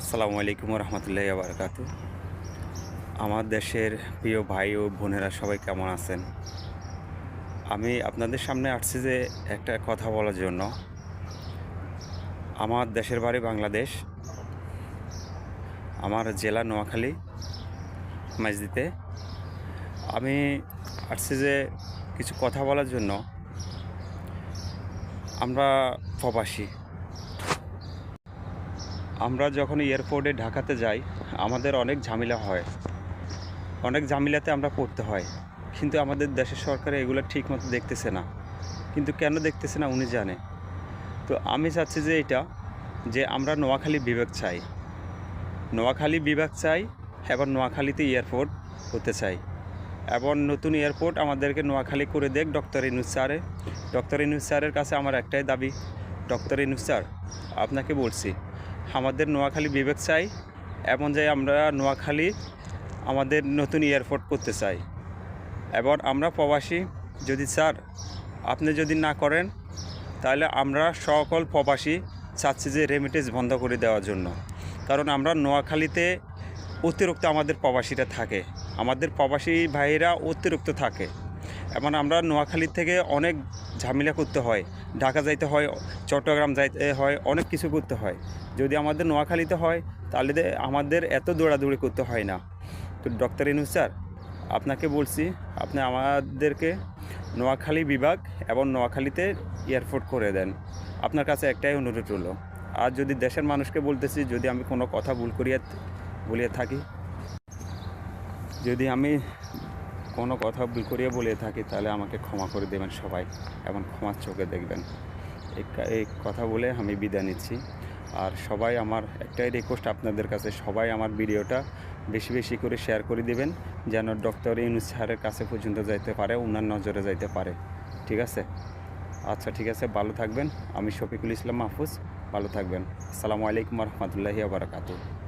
আসসালামু আলাইকুম রহমতুল্লাহি বারাকাতু। আমার দেশের প্রিয় ভাই ও বোনেরা সবাই কেমন আছেন? আমি আপনাদের সামনে আসছি যে একটা কথা বলার জন্য। আমার দেশের বাড়ি বাংলাদেশ, আমার জেলা নোয়াখালী মাইজদিতে। আমি আসছি যে কিছু কথা বলার জন্য। আমরা প্রবাসী, আমরা যখন এয়ারপোর্টে ঢাকাতে যাই আমাদের অনেক ঝামেলা হয়, অনেক ঝামেলাতে আমরা পড়তে হয়। কিন্তু আমাদের দেশের সরকার এগুলো ঠিকমতো দেখতেছে না। কিন্তু কেন দেখতেছে না উনি জানে। তো আমি চাচ্ছি যে যে আমরা নোয়াখালী বিভাগ চাই, নোয়াখালী বিভাগ চাই এবং নোয়াখালীতে এয়ারপোর্ট হতে চাই এবং নতুন এয়ারপোর্ট আমাদেরকে নোয়াখালী করে দেখ ডক্টর ইউনূস স্যারে। ডক্টর ইউনূস স্যারের কাছে আমার একটাই দাবি, ডক্টর ইউনূস স্যার আপনাকে বলছি আমাদের নোয়াখালী বিভাগ চাই এবং যে আমরা নোয়াখালী আমাদের নতুন এয়ারপোর্ট করতে চাই। এবং আমরা প্রবাসী, যদি স্যার আপনি যদি না করেন তাহলে আমরা সকল প্রবাসী চাচ্ছি যে রেমিটেন্স বন্ধ করে দেওয়ার জন্য। কারণ আমরা নোয়াখালীতে অতিরিক্ত আমাদের প্রবাসীরা থাকে, আমাদের প্রবাসী ভাইয়েরা অতিরিক্ত থাকে এবং আমরা নোয়াখালী থেকে অনেক ঝামেলা করতে হয়, ঢাকা যাইতে হয়, চট্টগ্রাম যাইতে হয়, অনেক কিছু করতে হয়। যদি আমাদের নোয়াখালীতে হয় তাহলে আমাদের এত দৌড়াদৌড়ি করতে হয় না। তো ডক্টর ইউনূস স্যার আপনাকে বলছি আপনি আমাদেরকে নোয়াখালী বিভাগ এবং নোয়াখালীতে এয়ারপোর্ট করে দেন। আপনার কাছে একটাই অনুরোধ রইল। আর যদি দেশের মানুষকে বলতেছি, যদি আমি কোনো কথা ভুল বলিয়ে থাকি, যদি আমি কোনো কথা ভুল করিয়ে বলে থাকি তাহলে আমাকে ক্ষমা করে দেবেন সবাই এবং ক্ষমার চোখে দেখবেন। এই কথা বলে আমি বিদায় নিচ্ছি। আর সবাই আমার একটাই রিকোয়েস্ট আপনাদের কাছে, সবাই আমার ভিডিওটা বেশি বেশি করে শেয়ার করে দিবেন যেন ডক্টর ইউনূস স্যারের কাছে পর্যন্ত যাইতে পারে, ওনার নজরে যাইতে পারে। ঠিক আছে? আচ্ছা ঠিক আছে, ভালো থাকবেন। আমি শফিকুল ইসলাম মাহফুজ, ভালো থাকবেন। আসসালামু আলাইকুম রহমতুল্লাহি বারাকাতুহু।